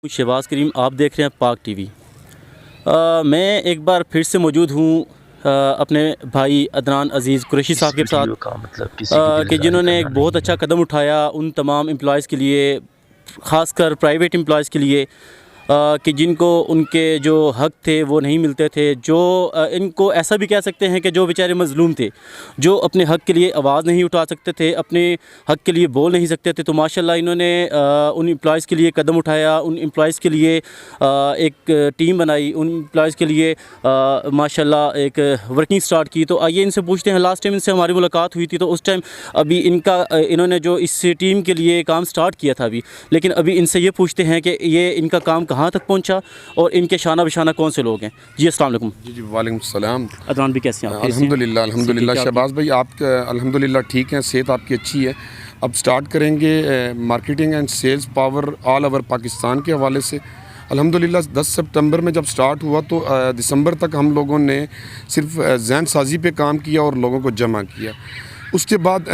शहबाज करीम, आप देख रहे हैं पाक टीवी। मैं एक बार फिर से मौजूद हूँ अपने भाई अदनान अज़ीज़ कुरैशी साहब के साथ कि जिन्होंने एक बहुत अच्छा कदम उठाया उन तमाम एम्प्लॉयज़ के लिए, ख़ासकर प्राइवेट एम्प्लॉयज़ के लिए कि जिनको उनके जो हक़ थे वो नहीं मिलते थे, जो इनको ऐसा भी कह सकते हैं कि जो बेचारे मज़लूम थे, जो अपने हक़ के लिए आवाज़ नहीं उठा सकते थे, अपने हक़ के लिए बोल नहीं सकते थे। तो माशाल्लाह इन्होंने उन एम्प्लॉयज़ के लिए कदम उठाया, उन एम्प्लॉयज़ के लिए एक टीम बनाई, उन एम्प्लॉयज़ के लिए माशाल्लाह एक वर्किंग स्टार्ट की। तो आइए इनसे पूछते हैं, लास्ट टाइम इनसे हमारी मुलाकात हुई थी तो उस टाइम अभी इन्होंने जो इस टीम के लिए काम स्टार्ट किया था अभी, लेकिन अभी इनसे ये पूछते हैं कि ये इनका काम कहाँ तक पहुँचा और इनके शाना बिशाना कौन से लोग हैं। जी अस्सलाम वालेकुम। जी वालेकुम सलाम। अदनान भी कैसे हैं आप? अल्हम्दुलिल्लाह अल्हम्दुलिल्लाह। शहबाज भाई आप अल्हम्दुलिल्लाह ठीक हैं, सेहत आपकी अच्छी है। अब स्टार्ट करेंगे marketing and sales power all over Pakistan के हवाले से। अल्हम्दुलिल्लाह 10 सितंबर में जब स्टार्ट हुआ तो दिसंबर तक हम लोगों ने सिर्फ जहन साजी पे काम किया और लोगों को जमा किया। उसके बाद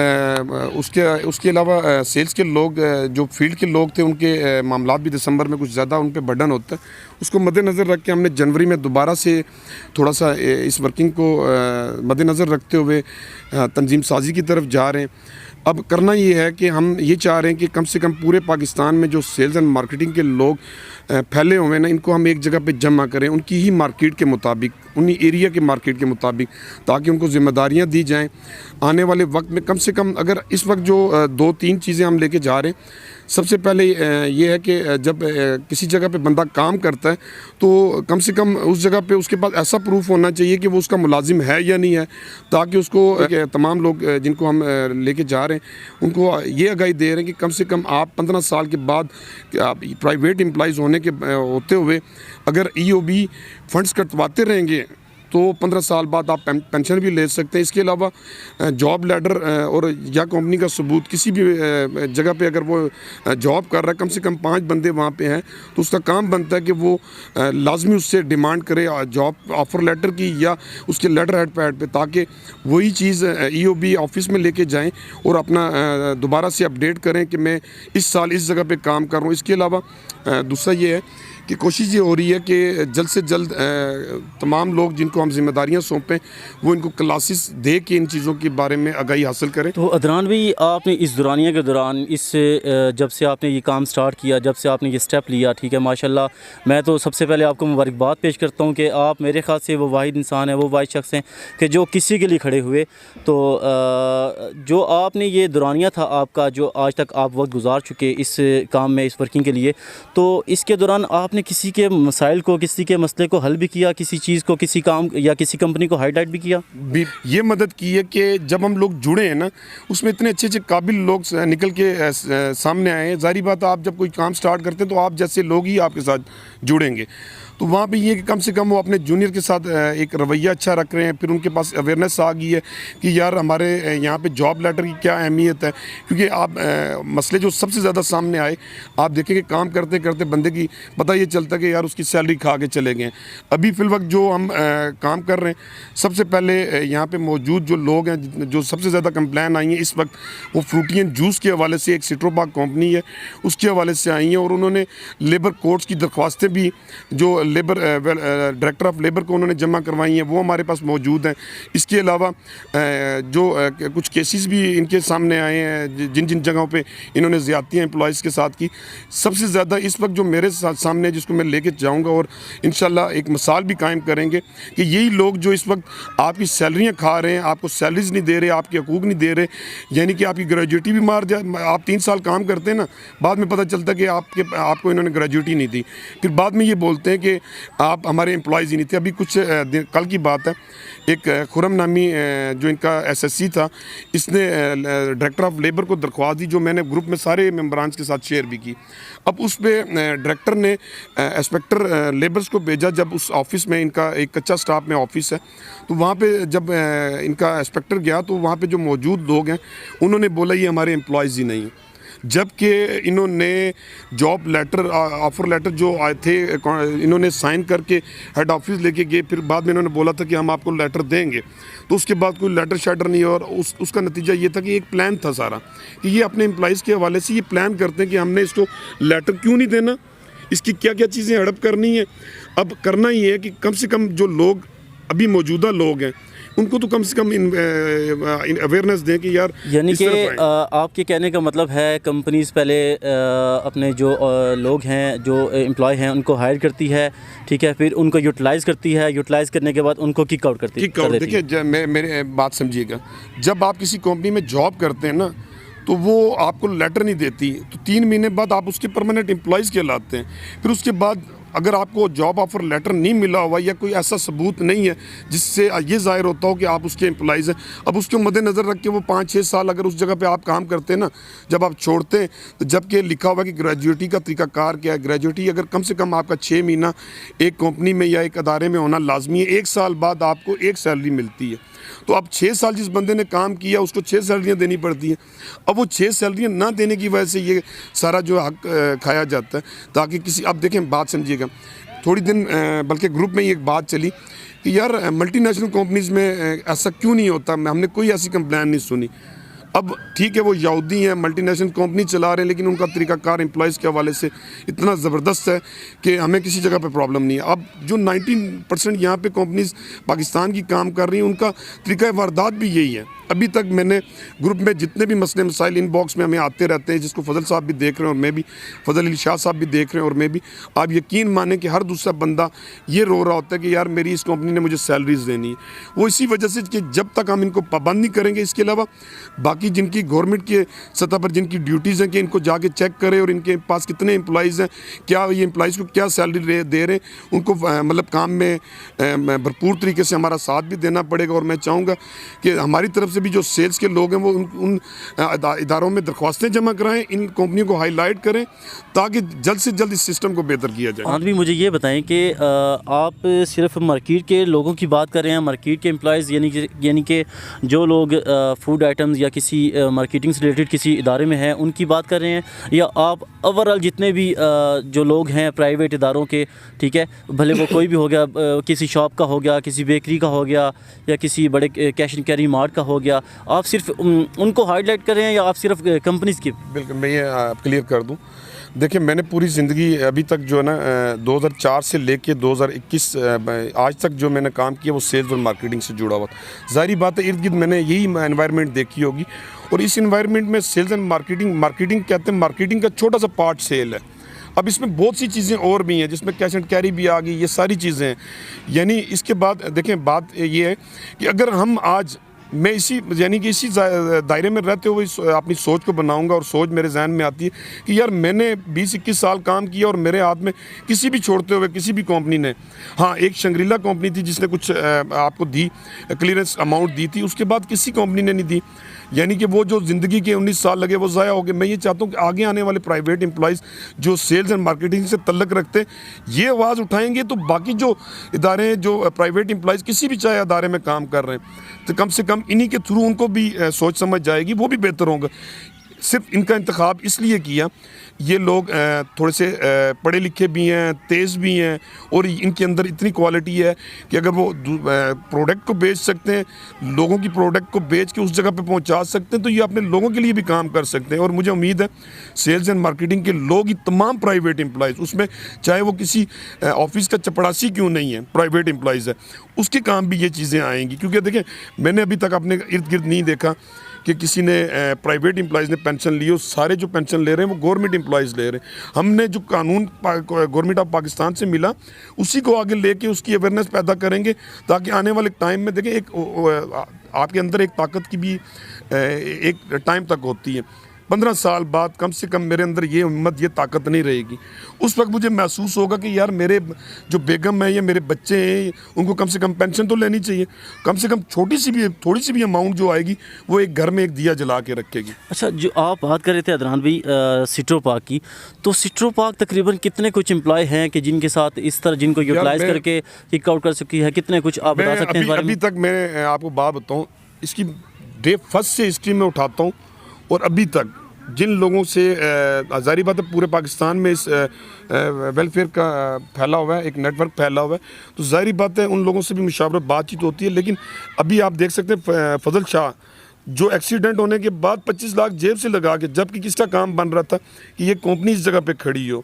उसके अलावा सेल्स के लोग जो फील्ड के लोग थे उनके मामलात भी दिसंबर में कुछ ज़्यादा उन पे बर्डन होता है। उसको मद्देनज़र रख के हमने जनवरी में दोबारा से थोड़ा सा इस वर्किंग को मद्देनज़र रखते हुए तंजीम साजी की तरफ जा रहे हैं। अब करना ये है कि हम ये चाह रहे हैं कि कम से कम पूरे पाकिस्तान में जो सेल्स एंड मार्केटिंग के लोग फैले हुए हैं ना, इनको हम एक जगह पे जमा करें, उनकी ही मार्केट के मुताबिक, उन्हीं एरिया के मार्केट के मुताबिक, ताकि उनको ज़िम्मेदारियां दी जाएं। आने वाले वक्त में कम से कम अगर इस वक्त जो 2-3 चीज़ें हम लेके जा रहे हैं, सबसे पहले ये है कि जब किसी जगह पे बंदा काम करता है तो कम से कम उस जगह पे उसके पास ऐसा प्रूफ होना चाहिए कि वो उसका मुलाजिम है या नहीं है, ताकि उसको तमाम लोग जिनको हम लेके जा रहे हैं उनको ये आगाही दे रहे हैं कि कम से कम आप 15 साल के बाद प्राइवेट एम्प्लॉइज़ होते हुए अगर EOB फंड्स कटवाते रहेंगे तो 15 साल बाद आप पेंशन भी ले सकते हैं। इसके अलावा जॉब लेटर और या कंपनी का सबूत, किसी भी जगह पे अगर वो जॉब कर रहा है, कम से कम 5 बंदे वहाँ पे हैं तो उसका काम बनता है कि वो लाजमी उससे डिमांड करे जॉब ऑफ़र लेटर की या उसके लेटर हेड पैड पे, ताकि वही चीज़ EOB ऑफिस में लेके जाएं और अपना दोबारा से अपडेट करें कि मैं इस साल इस जगह पे काम कर रहा हूँ। इसके अलावा दूसरा ये है कि कोशिश ये हो रही है कि जल्द से जल्द तमाम लोग जिनको हम जिम्मेदारियां सौंपें वो इनको क्लासेस दे के इन चीज़ों के बारे में आगाही हासिल करें। तो अदनान भाई, आपने इस दौरानिया के दौरान जब से आपने ये काम स्टार्ट किया, जब से आपने ये स्टेप लिया, ठीक है, माशाल्लाह, मैं तो सबसे पहले आपको मुबारकबाद पेश करता हूँ कि आप मेरे ख़्याल से वो वाहिद इंसान है, वो वाहिद शख्स हैं कि जो किसी के लिए खड़े हुए। तो जो आपने ये दौरानिया था आपका, जो आज तक आप वक्त गुजार चुके इस काम में, इस वर्किंग के लिए, तो इसके दौरान आपने किसी के मसाइल को, किसी के मसले को हल भी किया, किसी चीज़ को, किसी काम या किसी कंपनी को हाईलाइट भी किया? ये मदद की है कि जब हम लोग जुड़े हैं ना, उसमें इतने अच्छे अच्छे काबिल लोग निकल के सामने आए हैं। ज़ाहिर बात है, आप जब कोई काम स्टार्ट करते हैं तो आप जैसे लोग ही आपके साथ जुड़ेंगे। तो वहाँ पे ये कि कम से कम वो अपने जूनियर के साथ एक रवैया अच्छा रख रहे हैं। फिर उनके पास अवेयरनेस आ गई है कि यार हमारे यहाँ पे जॉब लेटर की क्या अहमियत है, क्योंकि आप मसले जो सबसे ज़्यादा सामने आए, आप देखेंगे काम करते करते बंदे की पता ये चलता कि यार उसकी सैलरी खा के चले गए। अभी फ़िल वक्त जो हम काम कर रहे हैं, सबसे पहले यहाँ पर मौजूद जो लोग हैं, जो सबसे ज़्यादा कंप्लेन आई हैं इस वक्त, वो फ्रूटियन जूस के हवाले से, एक सिट्रोपाक कंपनी है उसके हवाले से आई हैं, और उन्होंने लेबर कोर्ट्स की दरख्वास्तें भी जो लेबर डायरेक्टर ऑफ लेबर को उन्होंने जमा करवाई हैं, वो हमारे पास मौजूद हैं। इसके अलावा जो कुछ केसेस भी इनके सामने आए हैं, जिन जिन जगहों पे इन्होंने ज़्यादतियाँ एम्प्लॉयज़ के साथ की। सबसे ज़्यादा इस वक्त जो मेरे सामने, जिसको मैं लेके जाऊँगा और इंशाल्लाह एक मिसाल भी कायम करेंगे कि यही लोग जो इस वक्त आपकी सैलरियाँ खा रहे हैं, आपको सैलरीज नहीं दे रहे, आपके हकूक़ नहीं दे रहे, यानी कि आपकी ग्रेजुएटी भी मार दिया। आप 3 साल काम करते हैं ना, बाद में पता चलता कि आपको इन्होंने ग्रेजुएटी नहीं दी, फिर बाद में ये बोलते हैं कि आप हमारे एम्प्लॉयज़ ही नहीं थे। अभी कुछ कल की बात है, एक खुरम नामी जो इनका SSC था, इसने डायरेक्टर ऑफ लेबर को दरख्वास्त दी, जो मैंने ग्रुप में सारे मेंबरान के साथ शेयर भी की। अब उस पर डायरेक्टर ने इंस्पेक्टर लेबर्स को भेजा। जब उस ऑफ़िस में, इनका एक कच्चा स्टाफ में ऑफ़िस है, तो वहाँ पे जब इनका इंस्पेक्टर गया तो वहाँ पे जो मौजूद लोग हैं उन्होंने बोला ये हमारे एम्प्लॉयज़ ही नहीं, जबकि इन्होंने जॉब लेटर, ऑफ़र लेटर जो आए थे, इन्होंने साइन करके हेड ऑफिस लेके गए। फिर बाद में इन्होंने बोला था कि हम आपको लेटर देंगे, तो उसके बाद कोई लेटर शेटर नहीं। और उसका नतीजा ये था कि एक प्लान था सारा, कि ये अपने एम्प्लॉइज़ के हवाले से ये प्लान करते हैं कि हमने इसको लेटर क्यों नहीं देना, इसकी क्या क्या चीज़ें हड़प करनी है। अब करना ही है कि कम से कम जो लोग अभी मौजूदा लोग हैं उनको तो कम से कम अवेयरनेस दें कि यार यानी इस कि तरफ आएं। आपके कहने का मतलब है कंपनीज पहले अपने जो लोग हैं जो एम्प्लॉय हैं उनको हायर करती है, ठीक है, फिर उनको यूटिलाइज़ करती है, यूटिलाइज़ करने के बाद उनको किक आउट करती किक आउट। कर देती है। देखिए मेरे बात समझिएगा, जब आप किसी कंपनी में जॉब करते हैं ना तो वो आपको लेटर नहीं देती, तो 3 महीने बाद आप उसके परमानेंट एम्प्लॉयज़ कहलाते हैं। फिर उसके बाद अगर आपको जॉब ऑफर लेटर नहीं मिला हुआ या कोई ऐसा सबूत नहीं है जिससे ये ज़ाहिर होता हो कि आप उसके एम्प्लॉयज़ हैं, अब उसके मद्देनज़र रख के वो 5-6 साल अगर उस जगह पे आप काम करते हैं ना, जब आप छोड़ते हैं तो जबकि लिखा हुआ कि ग्रेजुएटी का तरीकाकार क्या है, ग्रेजुएटी अगर कम से कम आपका 6 महीना एक कंपनी में या एक अदारे में होना लाजमी है, 1 साल बाद आपको 1 सैलरी मिलती है। तो अब 6 साल जिस बंदे ने काम किया उसको 6 सैलरियाँ देनी पड़ती हैं। अब वो 6 सैलरियाँ ना देने की वजह से ये सारा जो हक खाया जाता है, ताकि किसी, अब देखें बात समझिएगा, थोड़ी दिन बल्कि ग्रुप में ये एक बात चली कि यार मल्टीनेशनल कंपनीज़ में ऐसा क्यों नहीं होता, हमने कोई ऐसी कंप्लेन नहीं सुनी। अब ठीक है वो यहूदी हैं, मल्टीनेशनल कंपनी चला रहे हैं, लेकिन उनका तरीकाकार एम्प्लॉयज़ के हवाले से इतना ज़बरदस्त है कि हमें किसी जगह पे प्रॉब्लम नहीं है। अब जो 90% यहाँ पे कंपनीज़ पाकिस्तान की काम कर रही हैं उनका तरीका वारदात भी यही है। अभी तक मैंने ग्रुप में जितने भी मसले मसाइल इनबॉक्स में हमें आते रहते हैं, जिसको फजल साहब भी देख रहे हैं और मैं भी, फजल अली शाह साहब भी देख रहे हैं और मैं भी, आप यकीन माने कि हर दूसरा बंदा ये रो रहा होता है कि यार मेरी इस कंपनी ने मुझे सैलरीज देनी है। वो इसी वजह से कि जब तक हम इनको पाबंद नहीं करेंगे, इसके अलावा बाकी जिनकी गवर्नमेंट के सतह पर जिनकी ड्यूटीज़ हैं कि इनको जाके चेक करें और इनके पास कितने एम्प्लॉयज़ हैं, क्या ये एम्प्लॉयज़ को क्या सैलरी दे रहे हैं, उनको मतलब काम में भरपूर तरीके से हमारा साथ भी देना पड़ेगा। और मैं चाहूँगा कि हमारी तरफ से भी जो सेल्स के लोग हैं वो उन इदारों में दरख्वास्तें जमा कराएं, इन कंपनियों को हाईलाइट करें ताकि जल्द से जल्द इस सिस्टम को बेहतर किया जाए। और भी मुझे ये बताएं कि आप सिर्फ मार्केट के लोगों की बात कर रहे हैं, मार्केट के एम्प्लॉयज़ यानी कि जो लोग फूड आइटम्स या किसी मार्केटिंग से रिलेटेड किसी इदारे में हैं उनकी बात कर रहे हैं, या आप ओवरऑल जितने भी जो लोग हैं प्राइवेट इदारों के, ठीक है, भले वो कोई भी हो गया, किसी शॉप का हो गया, किसी बेकरी का हो गया या किसी बड़े कैश एंड कैरी मार्ट का हो गया, आप सिर्फ उनको हाईलाइट कर रहे हैं या आप सिर्फ कंपनीज़ की? बिल्कुल, मैं ये क्लियर कर दूं। देखिए मैंने पूरी ज़िंदगी अभी तक जो है ना 2004 से लेके 2021 आज तक जो मैंने काम किया वो सेल्स और मार्केटिंग से जुड़ा हुआ था। ज़ाहिर बात है इर्द गिर्द मैंने यही एनवायरनमेंट देखी होगी, और इस एनवायरनमेंट में सेल्स एंड मार्केटिंग कहते हैं, मार्केटिंग का छोटा सा पार्ट सेल है। अब इसमें बहुत सी चीज़ें और भी हैं जिसमें कैश एंड कैरी भी आ गई, ये सारी चीज़ें हैं। यानी इसके बाद देखें बात ये है कि अगर हम आज मैं इसी दायरे में रहते हुए अपनी सोच को बनाऊंगा, और सोच मेरे जहन में आती है कि यार मैंने 20-21 साल काम किया और मेरे हाथ में किसी भी छोड़ते हुए किसी भी कंपनी ने, हाँ एक शंग्रीला कंपनी थी जिसने कुछ आपको दी, क्लियरेंस अमाउंट दी थी, उसके बाद किसी कंपनी ने नहीं दी। यानी कि वो जो ज़िंदगी के 19 साल लगे वो ज़ाया हो गए। मैं ये चाहता हूँ कि आगे आने वाले प्राइवेट एम्प्लॉयज़ जो सेल्स एंड मार्केटिंग से तल्लक रखते हैं ये आवाज़ उठाएंगे तो बाकी जो इदारे जो प्राइवेट एम्प्लॉयज़ किसी भी चाहे अदारे में काम कर रहे हैं तो कम से कम इन्हीं के थ्रू उनको भी सोच समझ जाएगी, वो भी बेहतर होगा। सिर्फ इनका इंतखाब इसलिए किया, ये लोग थोड़े से पढ़े लिखे भी हैं, तेज़ भी हैं, और इनके अंदर इतनी क्वालिटी है कि अगर वो प्रोडक्ट को बेच सकते हैं, लोगों की प्रोडक्ट को बेच के उस जगह पे पहुंचा सकते हैं, तो ये अपने लोगों के लिए भी काम कर सकते हैं। और मुझे उम्मीद है सेल्स एंड मार्केटिंग के लोग ही तमाम प्राइवेट एम्प्लॉयज़, उसमें चाहे वो किसी ऑफिस का चपड़ासी क्यों नहीं है, प्राइवेट एम्प्लॉयज़ है, उसके काम भी ये चीज़ें आएंगी। क्योंकि देखें मैंने अभी तक अपने इर्द गिर्द नहीं देखा कि किसी ने प्राइवेट एम्प्लॉयज़ ने पेंशन ली हो। सारे जो पेंशन ले रहे हैं वो गवर्नमेंट एम्प्लॉयज़ ले रहे हैं। हमने जो कानून गवर्नमेंट ऑफ पाकिस्तान से मिला उसी को आगे लेके उसकी अवेयरनेस पैदा करेंगे, ताकि आने वाले टाइम में देखें एक आपके अंदर एक ताकत की भी एक टाइम तक होती है। 15 साल बाद कम से कम मेरे अंदर ये हिम्मत, ये ताकत नहीं रहेगी। उस वक्त मुझे महसूस होगा कि यार मेरे जो बेगम है या मेरे बच्चे हैं उनको कम से कम पेंशन तो लेनी चाहिए, कम से कम थोड़ी सी भी अमाउंट जो आएगी वो एक घर में एक दिया जला के रखेगी। अच्छा, जो आप बात कर रहे थे अदनान भाई सिट्रो पार्क की, तो सिट्रो पार्क तकरीबन कितने कुछ एम्प्लॉय हैं कि जिनके साथ इस तरह जिनको यूटिलाइज करके किक आउट कर सकी है, कितने कुछ आप बता सकते हैं इस बारे में? अभी तक मैं आपको बात बताऊँ, इसकी डे फर्स्ट से हिस्ट्री में उठाता हूँ और अभी तक जिन लोगों से ज़ाहिर बात है पूरे पाकिस्तान में इस वेलफेयर का फैला हुआ है, एक नेटवर्क फैला हुआ है, तो ज़ाहिर बात है उन लोगों से भी मुशावरत बातचीत होती है। लेकिन अभी आप देख सकते हैं फजल शाह जो एक्सीडेंट होने के बाद 25 लाख जेब से लगा के, जबकि किसका काम बन रहा था कि ये कंपनी इस जगह पे खड़ी हो,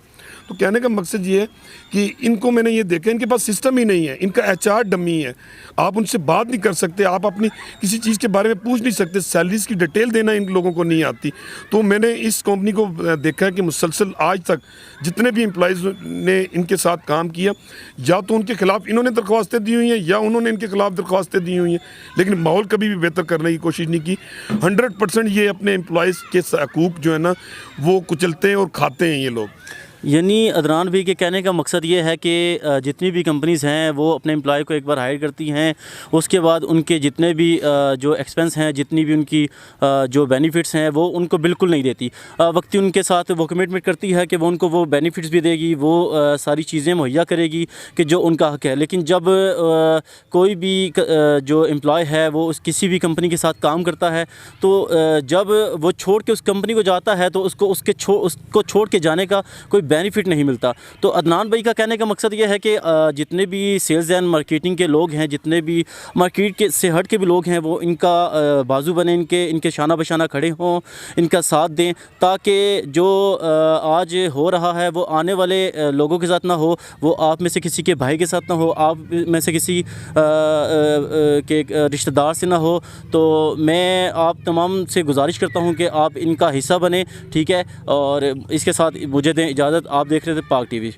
तो कहने का मकसद ये है कि इनको मैंने ये देखा, इनके पास सिस्टम ही नहीं है, इनका HR डमी है। आप उनसे बात नहीं कर सकते, आप अपनी किसी चीज़ के बारे में पूछ नहीं सकते, सैलरीज की डिटेल देना इन लोगों को नहीं आती। तो मैंने इस कंपनी को देखा है कि मुसलसल आज तक जितने भी एम्प्लॉयज़ ने इनके साथ काम किया, या तो उनके खिलाफ इन्होंने दरख्वास्तें दी हुई हैं या उन्होंने इनके खिलाफ दरख्वास्तें दी हुई हैं, लेकिन माहौल कभी भी बेहतर करने की कोशिश नहीं की। 100% ये अपने एम्प्लॉयज़ के हकूक़ जो है ना वो कुचलते हैं और खाते हैं ये लोग। यानी अदनान भाई के कहने का मकसद ये है कि जितनी भी कंपनीज़ हैं वो अपने एम्प्लॉय को एक बार हायर करती हैं, उसके बाद उनके जितने भी जो एक्सपेंस हैं, जितनी भी उनकी जो बेनिफिट्स हैं वो उनको बिल्कुल नहीं देती। वक्ती उनके साथ वो कमिटमेंट करती है कि वो उनको वो बेनिफिट्स भी देगी, वो सारी चीज़ें मुहैया करेगी कि जो उनका हक़ है। लेकिन जब कोई भी जो एम्प्लॉय है वो किसी भी कंपनी के साथ काम करता है, तो जब वो छोड़ के उस कंपनी को जाता है तो उसको छोड़ के जाने का कोई बेनिफिट नहीं मिलता। तो अदनान भाई का कहने का मकसद ये है कि जितने भी सेल्स एंड मार्केटिंग के लोग हैं, जितने भी मार्केट के से हट के भी लोग हैं, वो इनका बाजू बने, इनके शाना बशाना खड़े हों, इनका साथ दें, ताकि जो आज हो रहा है वो आने वाले लोगों के साथ ना हो, वो आप में से किसी के भाई के साथ ना हो, आप में से किसी के रिश्तेदार से ना हो। तो मैं आप तमाम से गुजारिश करता हूँ कि आप इनका हिस्सा बने, ठीक है। और इसके साथ मुझे दें इजाज़त। आप देख रहे थे पाक TV।